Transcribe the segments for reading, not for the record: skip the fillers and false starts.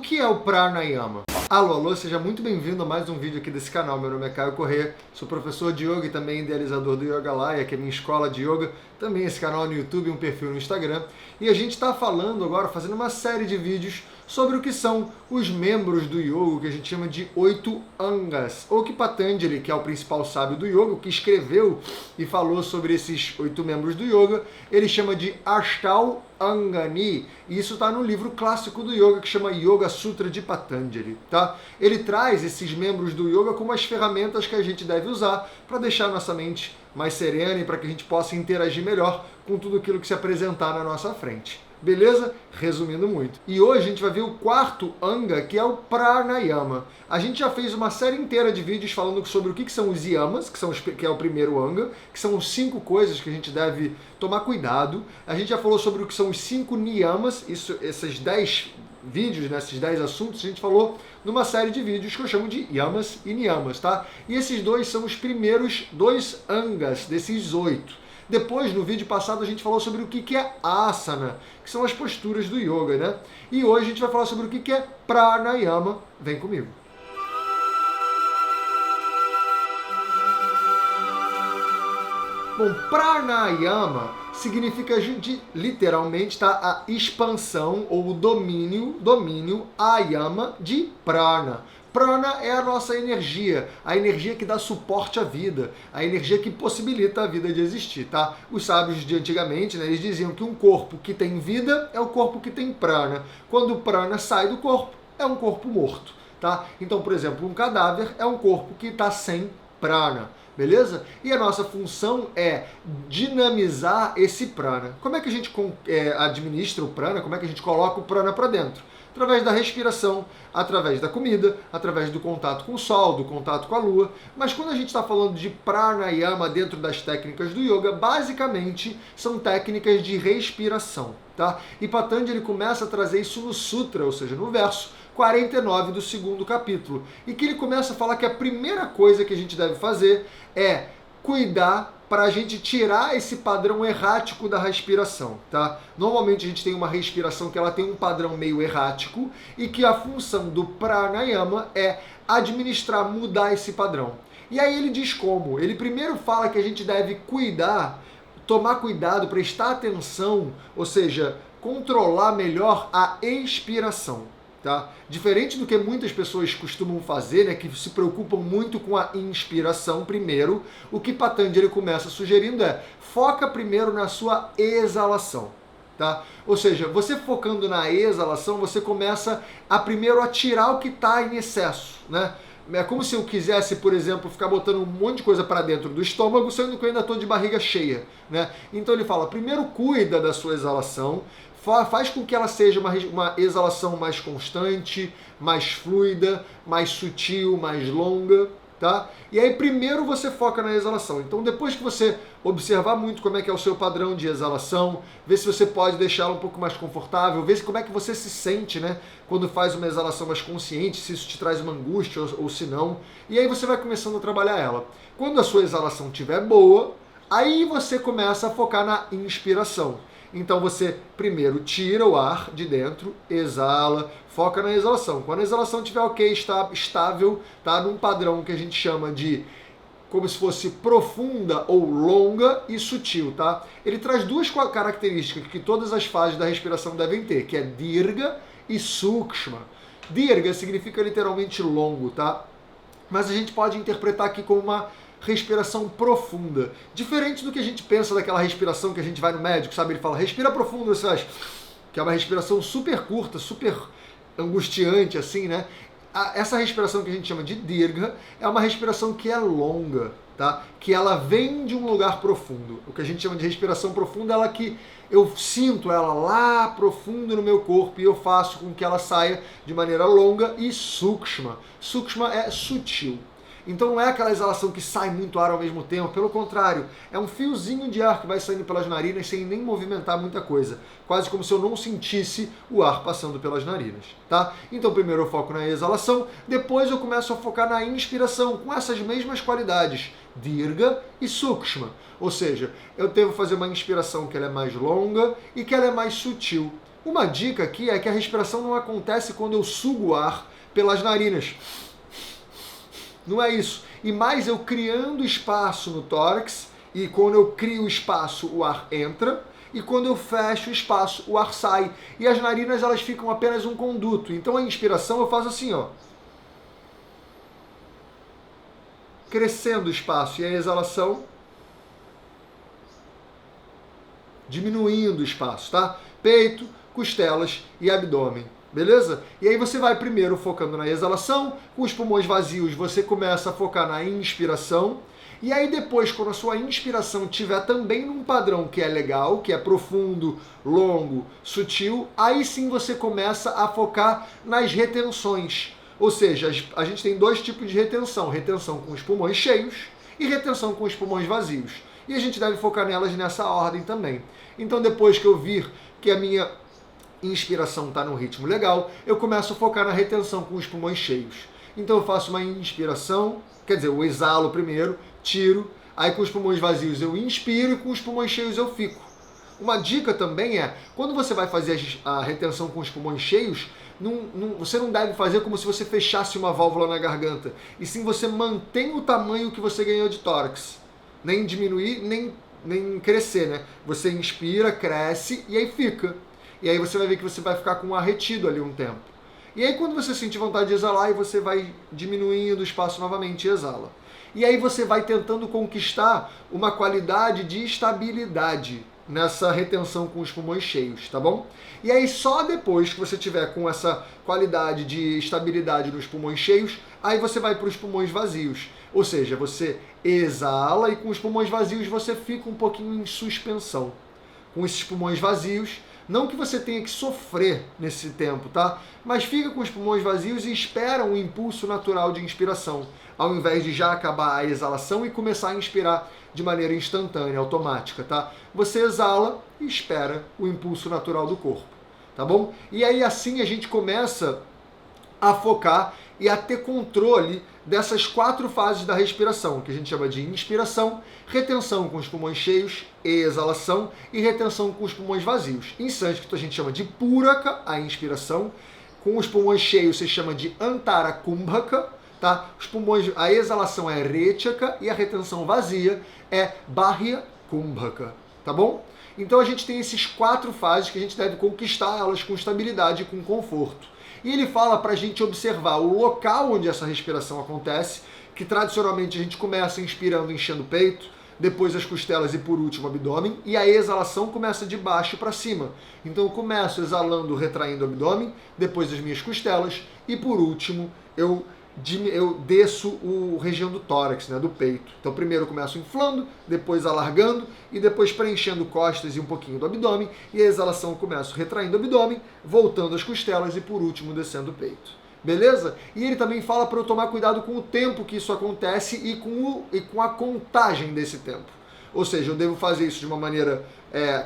que é o Pranayama? Alô, alô, seja muito bem-vindo a mais um vídeo aqui desse canal. Meu nome é Caio Corrêa, sou professor de Yoga e também idealizador do Yogalaya, que é minha escola de Yoga, também esse canal no YouTube e um perfil no Instagram. E a gente está falando agora, fazendo uma série de vídeos sobre o que são os membros do Yoga, que a gente chama de 8 Angas, ou que Patanjali, que é o principal sábio do Yoga, que escreveu e falou sobre esses 8 membros do Yoga, ele chama de Ashtau Angani, e isso está no livro clássico do Yoga, que chama Yoga Sutra de Patanjali, tá? Ele traz esses membros do Yoga como as ferramentas que a gente deve usar para deixar nossa mente mais serena e para que a gente possa interagir melhor com tudo aquilo que se apresentar na nossa frente. Beleza? Resumindo muito. E hoje a gente vai ver o quarto Anga, que é o Pranayama. A gente já fez uma série inteira de vídeos falando sobre o que são os yamas, que é o primeiro Anga, que são 5 coisas que a gente deve tomar cuidado. A gente já falou sobre o que são os 5 niyamas, esses 10 vídeos, né, esses 10 assuntos, a gente falou numa série de vídeos que eu chamo de yamas e niyamas, tá? E esses dois são os primeiros 2 Angas desses 8. Depois, no vídeo passado, a gente falou sobre o que é asana, que são as posturas do yoga, né? E hoje a gente vai falar sobre o que é pranayama. Vem comigo. Bom, pranayama significa literalmente, tá, a expansão ou o domínio ayama de prana. Prana é a nossa energia, a energia que dá suporte à vida, a energia que possibilita a vida de existir, tá? Os sábios de antigamente, né, eles diziam que um corpo que tem vida é o corpo que tem prana. Quando o prana sai do corpo, é um corpo morto, tá? Então, por exemplo, um cadáver é um corpo que está sem prana, beleza? E a nossa função é dinamizar esse prana. Como é que a gente administra o prana? Como é que a gente coloca o prana para dentro? Através da respiração, através da comida, através do contato com o sol, do contato com a lua. Mas quando a gente está falando de pranayama dentro das técnicas do yoga, basicamente são técnicas de respiração, tá? E Patanjali começa a trazer isso no sutra, ou seja, no verso 49 do 2º capítulo, e que ele começa a falar que a primeira coisa que a gente deve fazer é cuidar para a gente tirar esse padrão errático da respiração, tá? Normalmente a gente tem uma respiração que ela tem um padrão meio errático e que a função do pranayama é administrar, mudar esse padrão. E aí ele diz como? Ele primeiro fala que a gente deve tomar cuidado, prestar atenção, ou seja, controlar melhor a expiração. Tá? Diferente do que muitas pessoas costumam fazer, né, que se preocupam muito com a inspiração primeiro, o que Patanjali começa sugerindo é foca primeiro na sua exalação. Tá? Ou seja, você focando na exalação, você começa primeiro a tirar o que está em excesso. Né? É como se eu quisesse, por exemplo, ficar botando um monte de coisa para dentro do estômago, sendo que eu ainda estou de barriga cheia. Né? Então ele fala, primeiro cuida da sua exalação, faz com que ela seja uma exalação mais constante, mais fluida, mais sutil, mais longa, tá? E aí primeiro você foca na exalação. Então depois que você observar muito como é que é o seu padrão de exalação, ver se você pode deixá-la um pouco mais confortável, ver como é que você se sente, né? Quando faz uma exalação mais consciente, se isso te traz uma angústia ou se não. E aí você vai começando a trabalhar ela. Quando a sua exalação estiver boa, aí você começa a focar na inspiração. Então você primeiro tira o ar de dentro, exala, foca na exalação. Quando a exalação estiver ok, está estável, tá num padrão que a gente chama de como se fosse profunda ou longa e sutil, tá? Ele traz 2 características que todas as fases da respiração devem ter, que é Dirga e Sukshma. Dirga significa literalmente longo, tá? Mas a gente pode interpretar aqui como uma respiração profunda. Diferente do que a gente pensa daquela respiração que a gente vai no médico, sabe? Ele fala, respira profundo, você acha que é uma respiração super curta, super angustiante, assim, né? Essa respiração que a gente chama de Dirga é uma respiração que é longa, tá? Que ela vem de um lugar profundo. O que a gente chama de respiração profunda é ela que eu sinto ela lá profundo no meu corpo e eu faço com que ela saia de maneira longa e Sukshma. Sukshma é sutil. Então não é aquela exalação que sai muito ar ao mesmo tempo, pelo contrário, é um fiozinho de ar que vai saindo pelas narinas sem nem movimentar muita coisa, quase como se eu não sentisse o ar passando pelas narinas, tá? Então primeiro eu foco na exalação, depois eu começo a focar na inspiração, com essas mesmas qualidades, Dirga e Sukshma, ou seja, eu devo fazer uma inspiração que ela é mais longa e que ela é mais sutil. Uma dica aqui é que a respiração não acontece quando eu sugo o ar pelas narinas. Não é isso. E mais eu criando espaço no tórax, e quando eu crio espaço o ar entra, e quando eu fecho o espaço o ar sai. E as narinas elas ficam apenas um conduto. Então a inspiração eu faço assim, ó. Crescendo o espaço. E a exalação diminuindo o espaço, tá? Peito, costelas e abdômen, beleza? E aí você vai primeiro focando na exalação, com os pulmões vazios você começa a focar na inspiração, e aí depois, quando a sua inspiração estiver também num padrão que é legal, que é profundo, longo, sutil, aí sim você começa a focar nas retenções. Ou seja, a gente tem dois tipos de retenção, retenção com os pulmões cheios e retenção com os pulmões vazios. E a gente deve focar nelas nessa ordem também. Então depois que eu vir que a minha inspiração está num ritmo legal, eu começo a focar na retenção com os pulmões cheios. Então eu faço uma inspiração, quer dizer, eu exalo primeiro, tiro, aí com os pulmões vazios eu inspiro e com os pulmões cheios eu fico. Uma dica também é, quando você vai fazer a retenção com os pulmões cheios, você não deve fazer como se você fechasse uma válvula na garganta, e sim você mantém o tamanho que você ganhou de tórax. Nem diminuir, nem crescer, né? Você inspira, cresce e aí fica. E aí você vai ver que você vai ficar com o ar retido ali um tempo. E aí quando você sentir vontade de exalar, aí você vai diminuindo o espaço novamente e exala. E aí você vai tentando conquistar uma qualidade de estabilidade nessa retenção com os pulmões cheios, tá bom? E aí só depois que você tiver com essa qualidade de estabilidade nos pulmões cheios, aí você vai para os pulmões vazios. Ou seja, você exala e com os pulmões vazios você fica um pouquinho em suspensão. Com esses pulmões vazios, não que você tenha que sofrer nesse tempo, tá? Mas fica com os pulmões vazios e espera um impulso natural de inspiração, ao invés de já acabar a exalação e começar a inspirar de maneira instantânea, automática, tá? Você exala e espera o impulso natural do corpo, tá bom? E aí assim a gente começa a focar e a ter controle dessas 4 fases da respiração, que a gente chama de inspiração, retenção com os pulmões cheios, exalação e retenção com os pulmões vazios. Em sânscrito a gente chama de puraka, a inspiração, com os pulmões cheios se chama de antara kumbhaka, tá? Os pulmões, a exalação é rechaka e a retenção vazia é bahya kumbhaka, tá bom? Então a gente tem esses 4 fases que a gente deve conquistar elas com estabilidade e com conforto. E ele fala para a gente observar o local onde essa respiração acontece, que tradicionalmente a gente começa inspirando, enchendo o peito, depois as costelas e por último o abdômen, e a exalação começa de baixo para cima. Então eu começo exalando, retraindo o abdômen, depois as minhas costelas e por último eu desço o região do tórax, né, do peito. Então primeiro eu começo inflando, depois alargando e depois preenchendo costas e um pouquinho do abdômen, e a exalação eu começo retraindo o abdômen, voltando as costelas e por último descendo o peito. Beleza? E ele também fala para eu tomar cuidado com o tempo que isso acontece e com a contagem desse tempo. Ou seja, eu devo fazer isso de uma maneira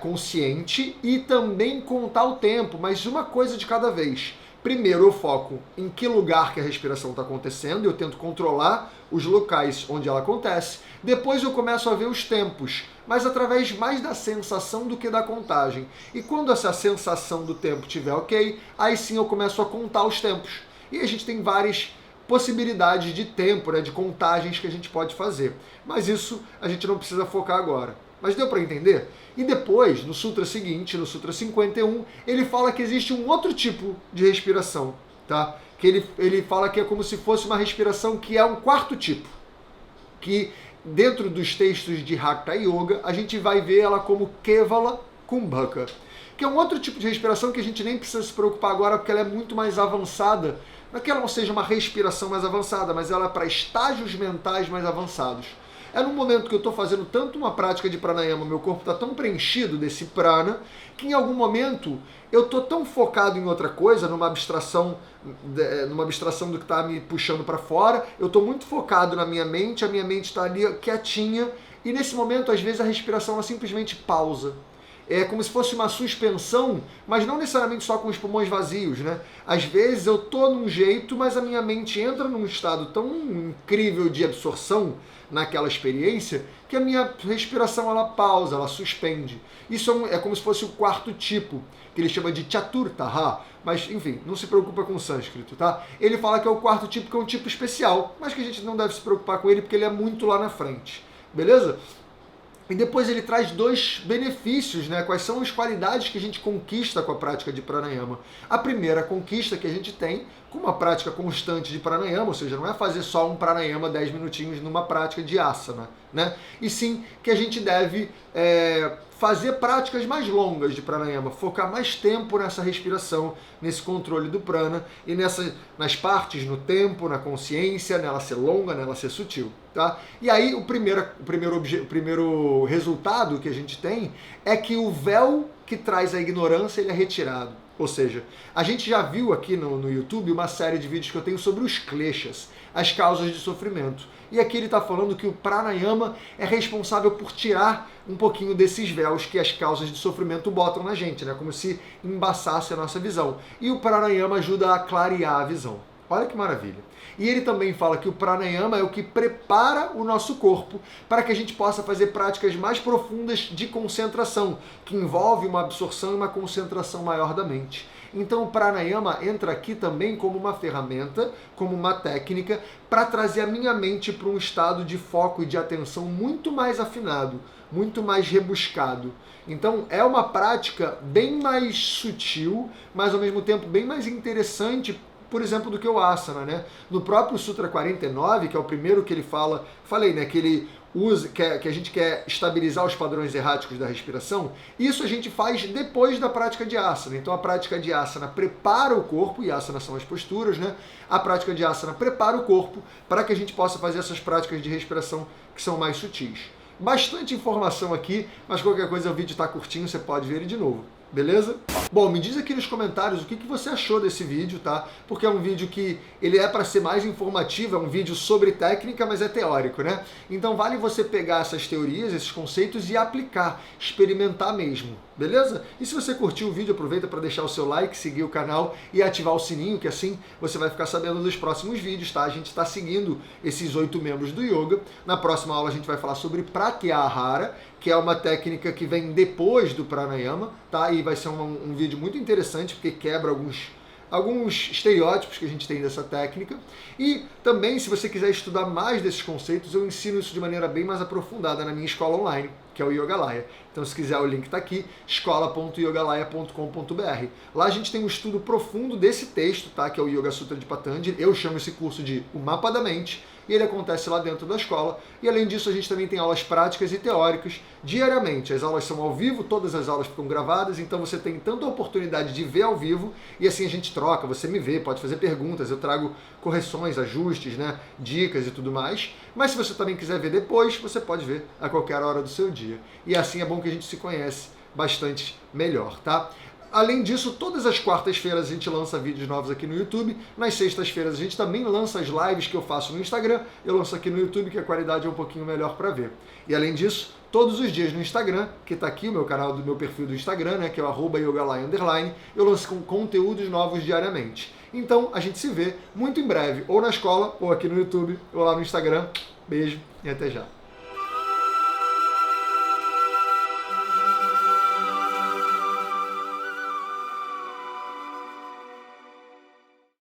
consciente e também contar o tempo, mas uma coisa de cada vez. Primeiro eu foco em que lugar que a respiração está acontecendo, eu tento controlar os locais onde ela acontece. Depois eu começo a ver os tempos, mas através mais da sensação do que da contagem. E quando essa sensação do tempo estiver ok, aí sim eu começo a contar os tempos. E a gente tem várias possibilidades de tempo, né, de contagens que a gente pode fazer. Mas isso a gente não precisa focar agora. Mas deu para entender? E depois, no Sutra seguinte, no Sutra 51, ele fala que existe um outro tipo de respiração, tá? Que ele fala que é como se fosse uma respiração que é um 4º tipo, que dentro dos textos de Hatha Yoga, a gente vai ver ela como Kevala Kumbhaka, que é um outro tipo de respiração que a gente nem precisa se preocupar agora, porque ela é muito mais avançada. Não é que ela não seja uma respiração mais avançada, mas ela é para estágios mentais mais avançados. É no momento que eu estou fazendo tanto uma prática de pranayama, meu corpo está tão preenchido desse prana, que em algum momento eu estou tão focado em outra coisa, numa abstração do que está me puxando para fora, eu estou muito focado na minha mente, a minha mente está ali quietinha, e nesse momento, às vezes, a respiração ela simplesmente pausa. é como se fosse uma suspensão, mas não necessariamente só com os pulmões vazios, né? Às vezes eu tô num jeito, mas a minha mente entra num estado tão incrível de absorção naquela experiência que a minha respiração ela pausa, ela suspende. Isso é como se fosse o quarto tipo, que ele chama de Chaturtha, mas enfim, não se preocupa com o sânscrito, tá? Ele fala que é o quarto tipo, que é um tipo especial, mas que a gente não deve se preocupar com ele porque ele é muito lá na frente, beleza? E depois ele traz 2 benefícios, né? Quais são as qualidades que a gente conquista com a prática de pranayama. A primeira conquista que a gente tem com uma prática constante de pranayama, ou seja, não é fazer só um pranayama 10 minutinhos numa prática de asana, né? E sim que a gente deve fazer práticas mais longas de pranayama, focar mais tempo nessa respiração, nesse controle do prana e nas partes, no tempo, na consciência, nela ser longa, nela ser sutil, tá? E aí o primeiro resultado que a gente tem é que o véu que traz a ignorância ele é retirado. Ou seja, a gente já viu aqui no YouTube uma série de vídeos que eu tenho sobre os kleshas, as causas de sofrimento. E aqui ele está falando que o pranayama é responsável por tirar um pouquinho desses véus que as causas de sofrimento botam na gente, né? Como se embaçasse a nossa visão. E o pranayama ajuda a clarear a visão. Olha que maravilha. E ele também fala que o pranayama é o que prepara o nosso corpo para que a gente possa fazer práticas mais profundas de concentração, que envolve uma absorção e uma concentração maior da mente. Então o pranayama entra aqui também como uma ferramenta, como uma técnica, para trazer a minha mente para um estado de foco e de atenção muito mais afinado, muito mais rebuscado. Então é uma prática bem mais sutil, mas ao mesmo tempo bem mais interessante, por exemplo, do que o asana, né? No próprio Sutra 49, que é o primeiro que ele fala, falei, né, que ele usa, que a gente quer estabilizar os padrões erráticos da respiração, isso a gente faz depois da prática de asana. Então a prática de asana prepara o corpo, e asana são as posturas, né? A prática de asana prepara o corpo para que a gente possa fazer essas práticas de respiração que são mais sutis. Bastante informação aqui, mas qualquer coisa o vídeo está curtinho, você pode ver ele de novo. Beleza? Bom, me diz aqui nos comentários o que você achou desse vídeo, tá? Porque é um vídeo que ele é para ser mais informativo, é um vídeo sobre técnica, mas é teórico, né? Então vale você pegar essas teorias, esses conceitos e aplicar, experimentar mesmo, beleza? E se você curtiu o vídeo, aproveita para deixar o seu like, seguir o canal e ativar o sininho, que assim você vai ficar sabendo dos próximos vídeos, tá? A gente está seguindo esses 8 membros do yoga. Na próxima aula a gente vai falar sobre Pratyahara, que é uma técnica que vem depois do pranayama, tá? E vai ser um vídeo muito interessante, porque quebra alguns estereótipos que a gente tem dessa técnica. E também, se você quiser estudar mais desses conceitos, eu ensino isso de maneira bem mais aprofundada na minha escola online, que é o Yogalaya. Então, se quiser, o link está aqui, escola.yogalaya.com.br. Lá a gente tem um estudo profundo desse texto, tá? Que é o Yoga Sutra de Patanjali. Eu chamo esse curso de O Mapa da Mente, e ele acontece lá dentro da escola. E além disso, a gente também tem aulas práticas e teóricas diariamente. As aulas são ao vivo, todas as aulas ficam gravadas, então você tem tanto a oportunidade de ver ao vivo, e assim a gente troca, você me vê, pode fazer perguntas, eu trago correções, ajustes, né, dicas e tudo mais. Mas se você também quiser ver depois, você pode ver a qualquer hora do seu dia. E assim é bom que a gente se conhece bastante melhor, tá? Além disso, todas as quartas-feiras a gente lança vídeos novos aqui no YouTube. Nas sextas-feiras a gente também lança as lives que eu faço no Instagram. Eu lanço aqui no YouTube, que a qualidade é um pouquinho melhor para ver. E além disso, todos os dias no Instagram, que está aqui o meu canal do meu perfil do Instagram, né, que é o @yogalaya_, eu lanço com conteúdos novos diariamente. Então a gente se vê muito em breve, ou na escola, ou aqui no YouTube, ou lá no Instagram. Beijo e até já.